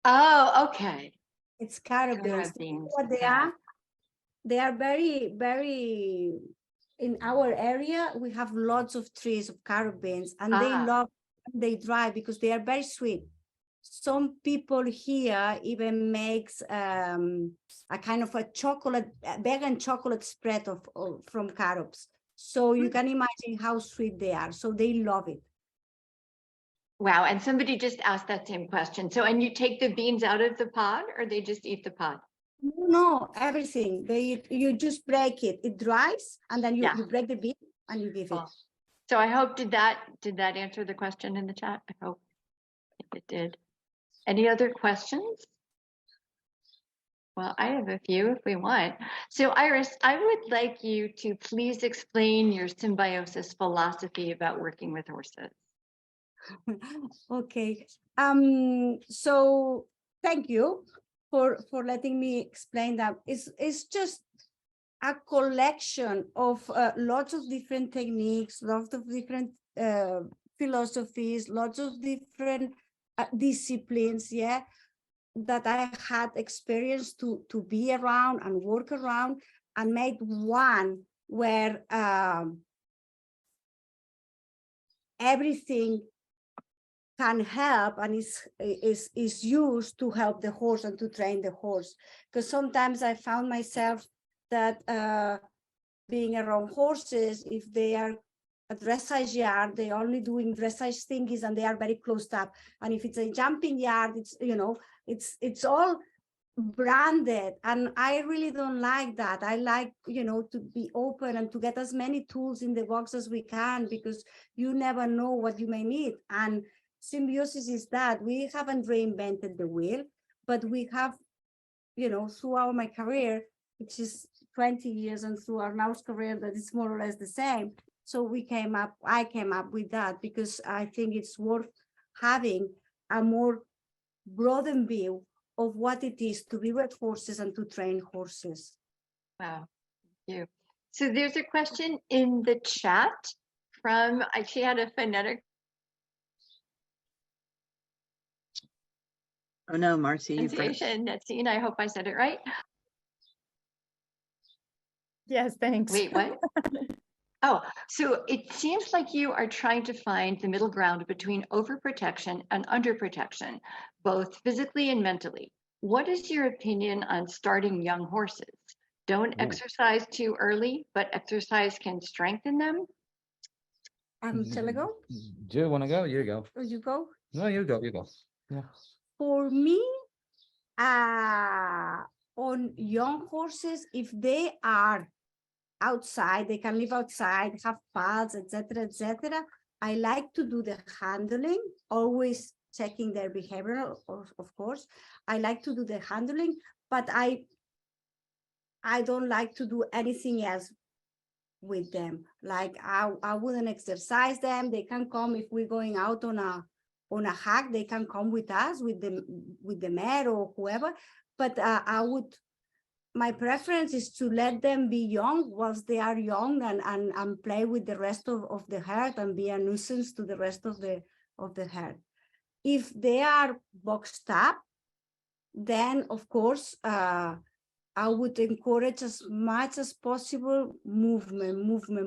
Oh, okay. It's carob Carob beans. beans, What they okay. are? They are very, very. In our area, we have lots of trees of carob beans, and they love. They dry because they are very sweet. Some people here even makes a kind of a chocolate, vegan chocolate spread from carobs. So you can imagine how sweet they are. So they love it. Wow, and somebody just asked that same question. So, and you take the beans out of the pod or they just eat the pod? No, everything. You just break it. It dries, and then Yeah. you break the bean and you give it. Cool. So I hope, did that answer the question in the chat? I hope it did. Any other questions? Well, I have a few if we want. So Iris, I would like you to please explain your symbiosis philosophy about working with horses. Okay. So thank you for letting me explain that. It's just a collection of lots of different techniques, lots of different philosophies, lots of different disciplines, yeah, that I had experience to be around and work around, and made one where everything can help and is used to help the horse and to train the horse. Because sometimes I found myself that being around horses, if they are a dressage yard, they're only doing dressage thingies and they are very closed up. And if it's a jumping yard, it's all branded, and I really don't like that. I like, to be open and to get as many tools in the box as we can, because you never know what you may need. And symbiosis is that we haven't reinvented the wheel, but we have, throughout my career, which is 20 years, and through Arnau's career, that is more or less the same. So I came up with that because I think it's worth having a more broadened view of what it is to be with horses and to train horses. Wow, thank you. So there's a question in the chat from, she had a phonetic Oh no, Marcy, you pronunciation. Natsine, I hope I said it right. Yes, thanks. Wait, what? Oh, so it seems like you are trying to find the middle ground between overprotection and underprotection, both physically and mentally. What is your opinion on starting young horses? Don't exercise too early, but exercise can strengthen them? Shall I go? Do you want to go? You go. Or you go? No, you go. You go. Yeah. For me, on young horses, if they are outside, they can live outside, have pads, etc., etc. I like to do the handling, always checking their behavior, of course. I like to do the handling, but I don't like to do anything else with them. Like I wouldn't exercise them. They can come if we're going out on a hike. They can come with us, with the mare or whoever. But my preference is to let them be young whilst they are young, and play with the rest of the herd and be a nuisance to the rest of the of the herd. If they are boxed up, then of course, I would encourage as much as possible movement,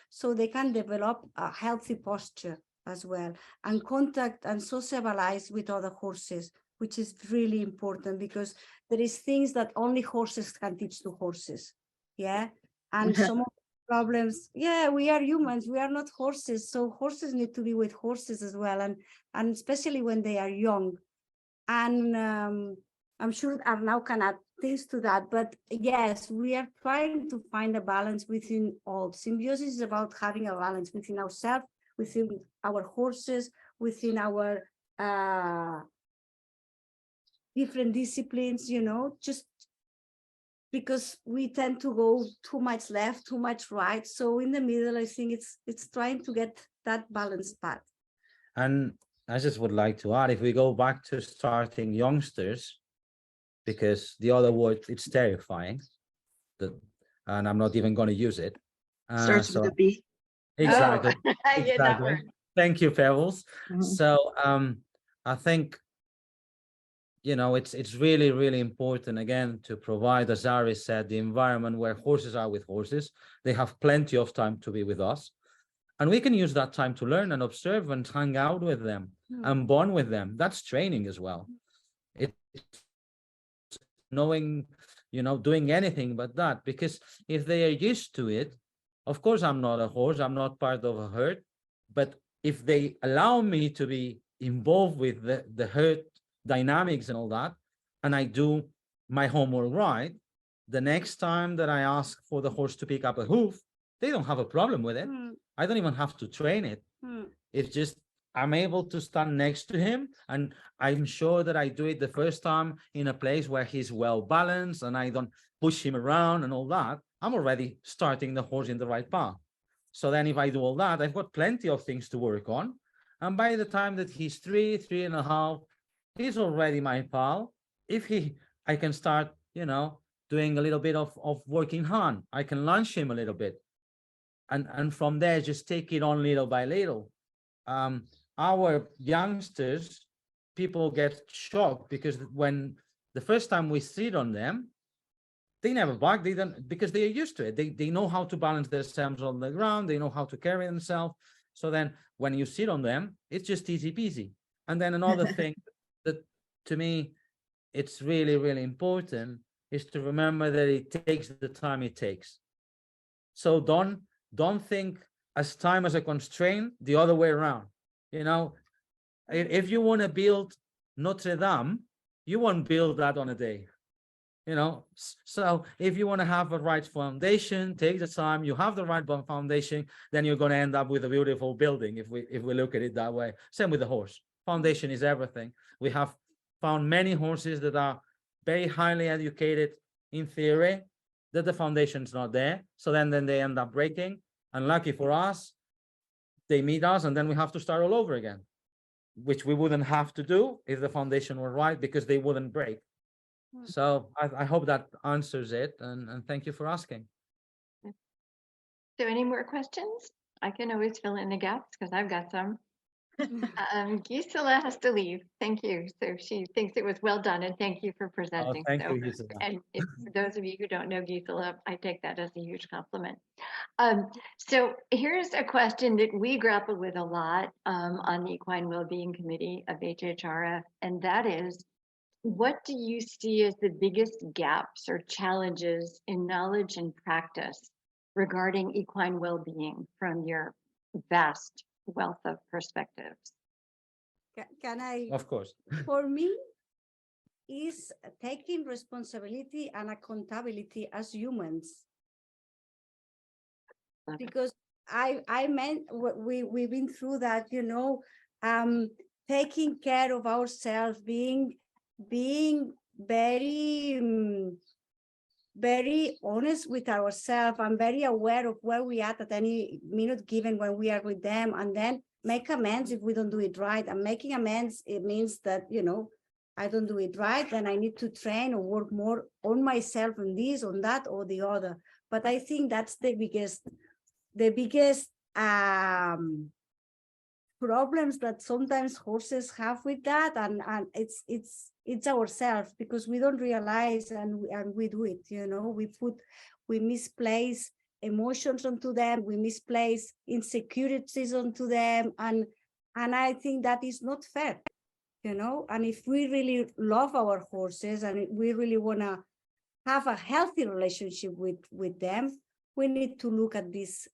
so they can develop a healthy posture as well, and contact and socialize with other horses, which is really important because there is things that only horses can teach to horses. Yeah. And some of the problems, yeah, we are humans, we are not horses. So horses need to be with horses as well. And especially when they are young. And I'm sure Arnau can add things to that, but yes, we are trying to find a balance within all. Symbiosis is about having a balance within ourselves, within our horses, within our different disciplines, you know, just because we tend to go too much left, too much right. So in the middle, I think it's trying to get that balanced path. And I just would like to add, if we go back to starting youngsters, because the other word, it's terrifying, and I'm not even going to use it. Starts with a B. Exactly. Oh, I get that Exactly. word. Thank you, Pebbles. Mhm. So I think, you know, it's really, really important, again, to provide, as Ari said, the environment where horses are with horses. They have plenty of time to be with us. And we can use that time to learn and observe and hang out with them and bond with them. That's training as well. It's knowing, you know, doing anything but that, because if they are used to it, of course, I'm not a horse, I'm not part of a herd, but if they allow me to be involved with the herd dynamics and all that, and I do my homework right, the next time that I ask for the horse to pick up a hoof, they don't have a problem with it. I don't even have to train it. It's just I'm able to stand next to him, and I'm sure that I do it the first time in a place where he's well balanced and I don't push him around and all that. I'm already starting the horse in the right path. So then if I do all that, I've got plenty of things to work on. And by the time that he's 3.5, he's already my pal. If I can start, you know, doing a little bit of working hand, I can launch him a little bit. And from there, just take it on little by little. Our youngsters, people get shocked because when the first time we sit on them, they never bark. They don't, because they are used to it. They know how to balance themselves on the ground. They know how to carry themselves. So then when you sit on them, it's just easy peasy. And then another thing that to me, it's really, really important is to remember that it takes the time it takes. So don't think as time as a constraint, the other way around. You know, if you want to build Notre Dame, you won't build that on a day. You know, so if you want to have a right foundation, take the time, you have the right foundation, then you're going to end up with a beautiful building if we look at it that way. Same with the horse. Foundation is everything. We have found many horses that are very highly educated in theory, that the foundation's not there. So then they end up breaking. And lucky for us, they meet us and then we have to start all over again, which we wouldn't have to do if the foundation were right, because they wouldn't break. So I hope that answers it, and thank you for asking. So any more questions? I can always fill in the gaps because I've got some. Gisela has to leave. Thank you. So she thinks it was well done, and thank you for presenting. Thank so, you, Gisela. And if, for those of you who don't know Gisela, I take that as a huge compliment. So here's a question that we grapple with a lot on the Equine Well-being Committee of HHRF, and that is, what do you see as the biggest gaps or challenges in knowledge and practice regarding equine well-being from your vast wealth of perspectives? Can I? Of course. For me, is taking responsibility and accountability as humans. Because I meant we've been through that, you know, taking care of ourselves, being very honest with ourselves and very aware of where we are at any minute given when we are with them, and then make amends if we don't do it right. And making amends, it means that, you know, I don't do it right and I need to train or work more on myself on this, on that, or the other. But I think that's the biggest problems that sometimes horses have with that, and it's ourselves, because we don't realize, and we do it, you know, we misplace emotions onto them, we misplace insecurities onto them, and I think that is not fair, you know. And if we really love our horses and we really want to have a healthy relationship with them, we need to look at these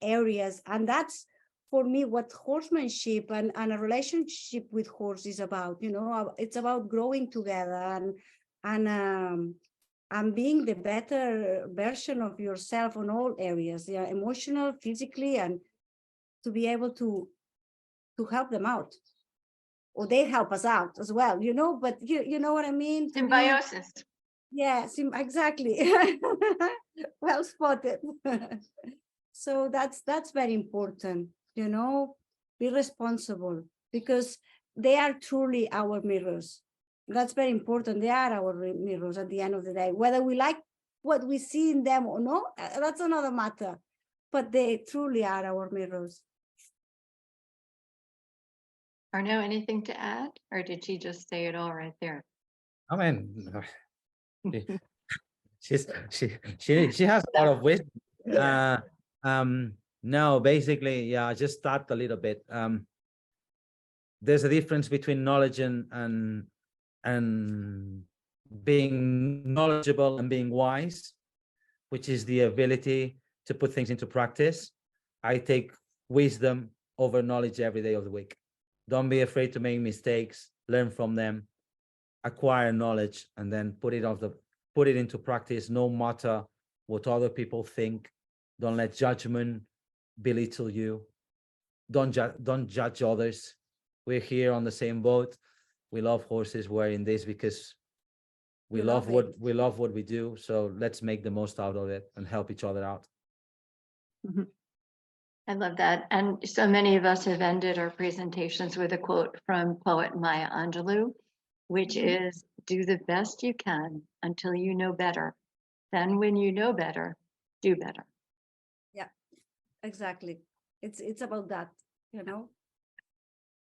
areas. And that's, for me, what horsemanship and a relationship with horse is about. You know, it's about growing together and being the better version of yourself on all areas, yeah, emotional, physically, and to be able to help them out, or they help us out as well, you know. But you know what I mean? Symbiosis. Yeah, exactly. Well spotted. So that's very important, you know. Be responsible, because they are truly our mirrors. That's very important. They are our mirrors at the end of the day. Whether we like what we see in them or not, that's another matter. But they truly are our mirrors. Arnau, anything to add, or did she just say it all right there? I mean, she has a lot of wisdom. No, basically, yeah, just start a little bit. There's a difference between knowledge and being knowledgeable and being wise, which is the ability to put things into practice. I take wisdom over knowledge every day of the week. Don't be afraid to make mistakes, learn from them, acquire knowledge, and then put it into practice, no matter what other people think. Don't let judgment belittle you. Don't judge others. We're here on the same boat. We love horses. We're in this because we love what we do. So let's make the most out of it and help each other out. I love that. And so many of us have ended our presentations with a quote from poet Maya Angelou, which is, do the best you can until you know better. Then when you know better, do better. Yeah, exactly. It's about that, you know.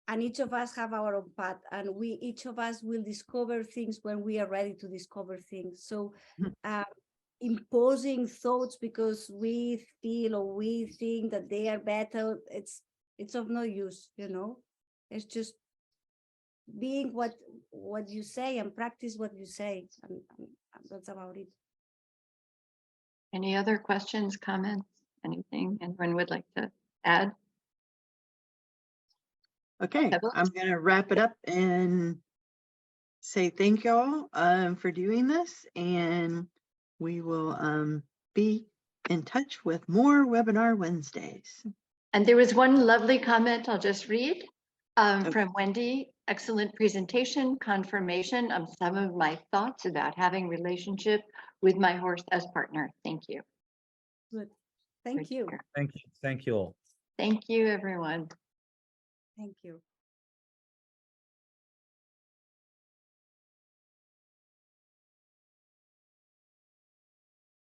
And each of us have our own path, and each of us will discover things when we are ready to discover things. So imposing thoughts because we feel or we think that they are better, it's of no use, you know. It's just being what you say and practice what you say, and that's about it. Any other questions, comments, anything anyone would like to add? Okay, Pebbles? I'm going to wrap it up and say thank y'all for doing this, and we will be in touch with more Webinar Wednesdays. And there was one lovely comment I'll just read from Wendy. Excellent presentation, confirmation of some of my thoughts about having relationship with my horse as partner. Thank you. Good. Thank you. Thank you all. Thank you, everyone. Thank you.